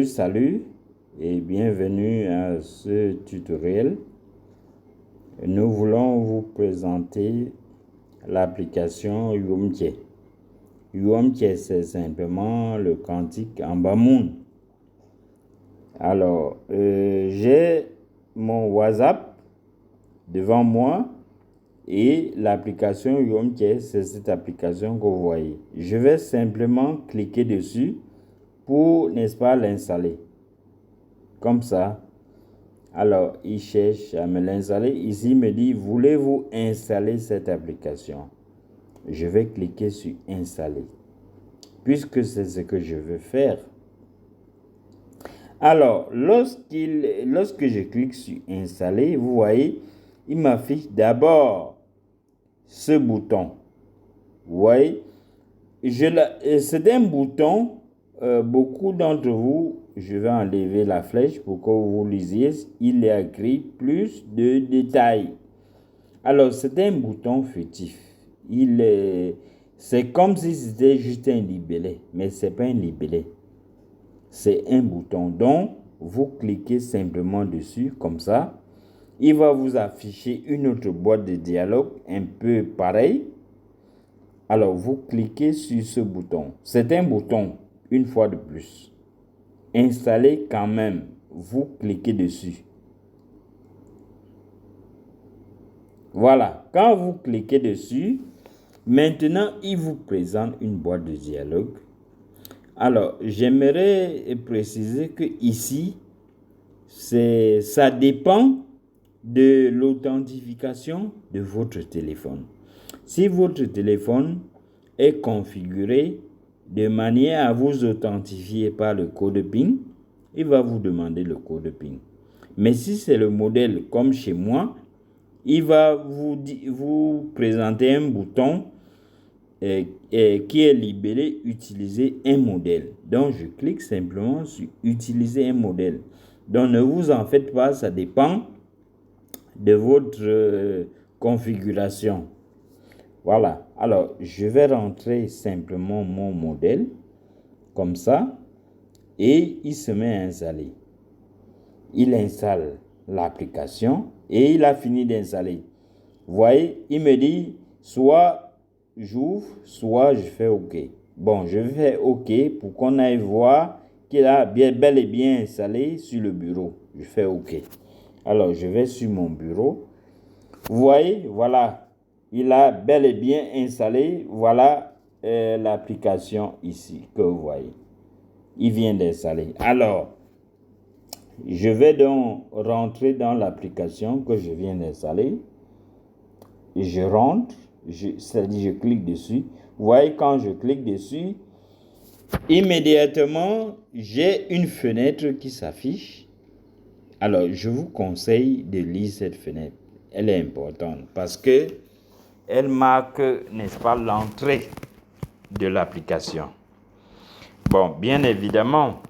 Salut et bienvenue à ce tutoriel. Nous voulons vous présenter l'application Yuomtie. Yuomtie, c'est simplement le cantique en Bamoun. Alors, j'ai mon WhatsApp devant moi et l'application Yuomtie, c'est cette application que vous voyez. Je vais simplement cliquer dessus pour, n'est-ce pas, l'installer. Comme ça. Alors, il cherche à me l'installer. Ici, il me dit, voulez-vous installer cette application? Je vais cliquer sur installer, puisque c'est ce que je veux faire. Alors, lorsque je clique sur installer, vous voyez, il m'affiche d'abord ce bouton. Vous voyez, c'est un bouton, beaucoup d'entre vous, je vais enlever la flèche pour que vous lisiez, il est écrit plus de détails. Alors, c'est un bouton furtif. C'est comme si c'était juste un libellé, mais ce n'est pas un libellé. C'est un bouton. Donc, vous cliquez simplement dessus, comme ça. Il va vous afficher une autre boîte de dialogue, un peu pareil. Alors, vous cliquez sur ce bouton. C'est un bouton, une fois de plus. Installez quand même. Vous cliquez dessus. Voilà. Quand vous cliquez dessus, maintenant, il vous présente une boîte de dialogue. Alors, j'aimerais préciser que ici, ça dépend de l'authentification de votre téléphone. Si votre téléphone est configuré de manière à vous authentifier par le code PIN, il va vous demander le code PIN. Mais si c'est le modèle comme chez moi, il va vous présenter un bouton qui est libellé utiliser un modèle. Donc, je clique simplement sur utiliser un modèle. Donc, ne vous en faites pas, ça dépend de votre configuration. Voilà. Alors, je vais rentrer simplement mon modèle comme ça et il se met à installer. Il installe l'application et il a fini d'installer. Vous voyez, il me dit soit j'ouvre, soit je fais OK. Bon, je fais OK pour qu'on aille voir qu'il a bel et bien installé sur le bureau. Je fais OK. Alors, je vais sur mon bureau. Vous voyez, voilà, il a bel et bien installé. Voilà l'application ici que vous voyez. Il vient d'installer. Alors, je vais donc rentrer dans l'application que je viens d'installer. Je rentre, c'est-à-dire je clique dessus. Vous voyez, quand je clique dessus, immédiatement, j'ai une fenêtre qui s'affiche. Alors, je vous conseille de lire cette fenêtre. Elle est importante parce que elle marque, n'est-ce pas, l'entrée de l'application. Bon, bien évidemment,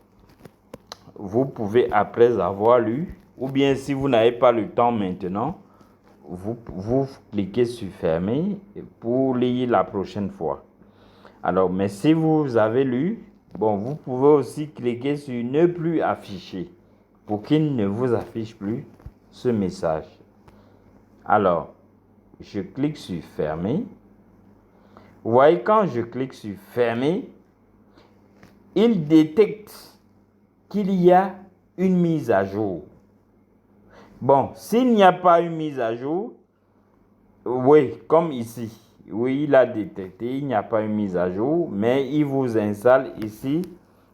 vous pouvez, après avoir lu, ou bien si vous n'avez pas le temps maintenant, vous cliquez sur fermer pour lire la prochaine fois. Alors, mais si vous avez lu, bon, vous pouvez aussi cliquer sur ne plus afficher pour qu'il ne vous affiche plus ce message. Alors, je clique sur fermer. Vous voyez, quand je clique sur fermer, il détecte qu'il y a une mise à jour. Bon, s'il n'y a pas une mise à jour, oui, comme ici, oui, il a détecté, il n'y a pas une mise à jour, mais il vous installe ici,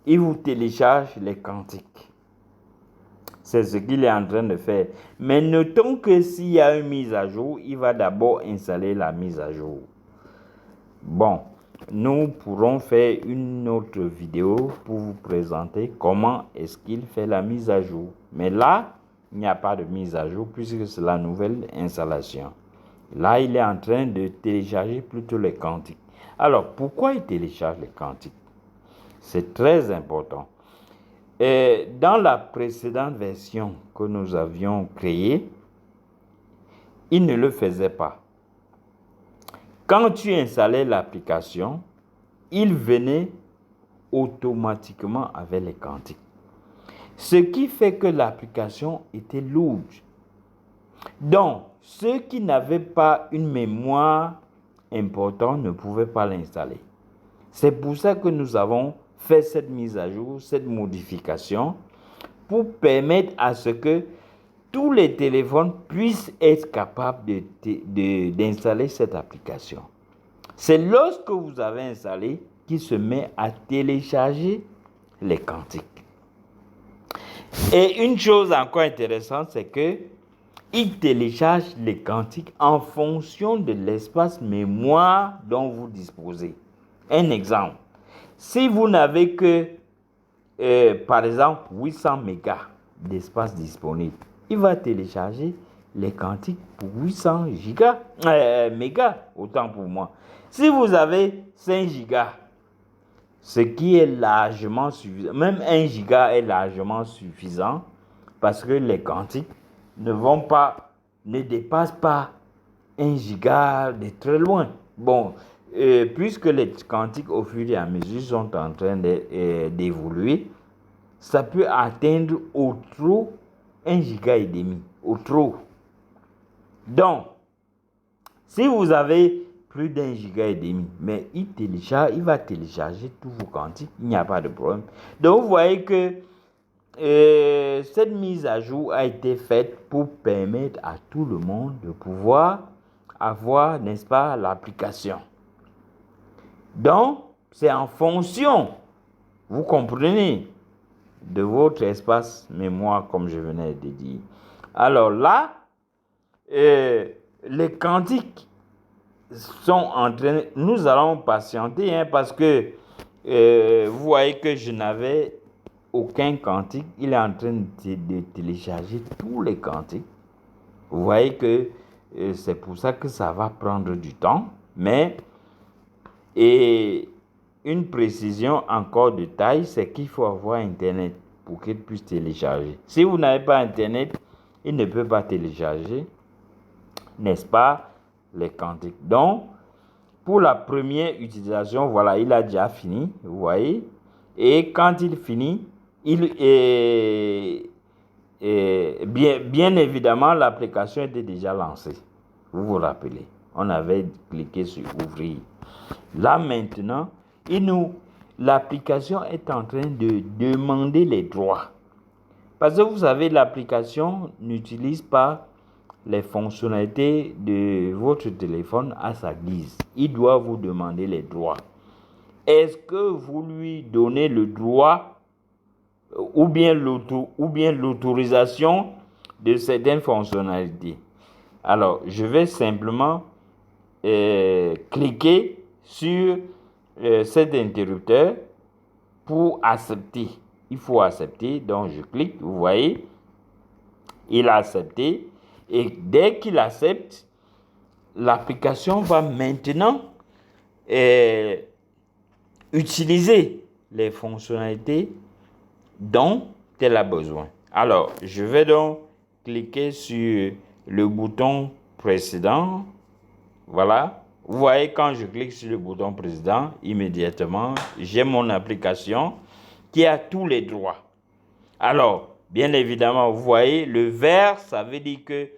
il vous télécharge les cantiques. C'est ce qu'il est en train de faire. Mais notons que s'il y a une mise à jour, il va d'abord installer la mise à jour. Bon, nous pourrons faire une autre vidéo pour vous présenter comment est-ce qu'il fait la mise à jour. Mais là, il n'y a pas de mise à jour puisque c'est la nouvelle installation. Là, il est en train de télécharger plutôt les cantiques. Alors, pourquoi il télécharge les cantiques? C'est très important. Et dans la précédente version que nous avions créée, il ne le faisait pas. Quand tu installais l'application, il venait automatiquement avec les cantiques. Ce qui fait que l'application était lourde. Donc, ceux qui n'avaient pas une mémoire importante ne pouvaient pas l'installer. C'est pour ça que nous avons fait cette mise à jour, cette modification, pour permettre à ce que tous les téléphones puissent être capables d'installer cette application. C'est lorsque vous avez installé qu'il se met à télécharger les cantiques. Et une chose encore intéressante, c'est que il télécharge les cantiques en fonction de l'espace mémoire dont vous disposez. Un exemple, si vous n'avez que, par exemple, 800 mégas d'espace disponible, il va télécharger les cantiques pour 800 mégas, autant pour moi. Si vous avez 5 gigas, ce qui est largement suffisant, même 1 giga est largement suffisant parce que les cantiques ne dépassent pas 1 giga de très loin. Bon, puisque les cantiques au fur et à mesure sont en train d'évoluer, ça peut atteindre au trop 1 giga et demi, au trop. Donc, si vous avez plus d'1 giga et demi, mais il va télécharger tous vos cantiques, il n'y a pas de problème. Donc, vous voyez que cette mise à jour a été faite pour permettre à tout le monde de pouvoir avoir, n'est-ce pas, l'application. Donc, c'est en fonction, vous comprenez, de votre espace mémoire, comme je venais de dire. Alors là, les cantiques sont en train, nous allons patienter, parce que vous voyez que je n'avais aucun cantique. Il est en train de télécharger tous les cantiques. Vous voyez que c'est pour ça que ça va prendre du temps, mais une précision encore de taille, c'est qu'il faut avoir Internet pour qu'il puisse télécharger. Si vous n'avez pas Internet, il ne peut pas télécharger, n'est-ce pas, les cantiques. Donc, pour la première utilisation, voilà, il a déjà fini, vous voyez. Et quand il finit, bien évidemment, l'application était déjà lancée. Vous vous rappelez, on avait cliqué sur ouvrir. Là maintenant, l'application est en train de demander les droits. Parce que vous savez, l'application n'utilise pas les fonctionnalités de votre téléphone à sa guise. Il doit vous demander les droits. Est-ce que vous lui donnez le droit ou bien l'autorisation de certaines fonctionnalités? Alors, je vais simplement cliquer sur cet interrupteur pour accepter. Il faut accepter, donc je clique, vous voyez, il a accepté. Et dès qu'il accepte, l'application va maintenant utiliser les fonctionnalités dont elle a besoin. Alors, je vais donc cliquer sur le bouton précédent. Voilà. Vous voyez, quand je clique sur le bouton précédent, immédiatement, j'ai mon application qui a tous les droits. Alors, bien évidemment, vous voyez, le vert, ça veut dire que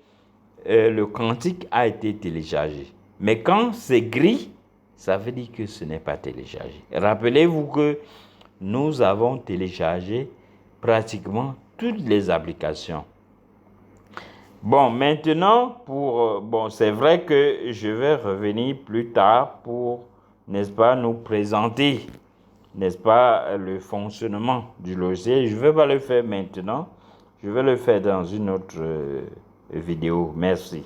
le cantique a été téléchargé. Mais quand c'est gris, ça veut dire que ce n'est pas téléchargé. Rappelez-vous que nous avons téléchargé pratiquement toutes les applications. Bon, maintenant, c'est vrai que je vais revenir plus tard pour, n'est-ce pas, nous présenter, n'est-ce pas, le fonctionnement du logiciel. Je ne vais pas le faire maintenant. Je vais le faire dans une autre vidéo. Merci.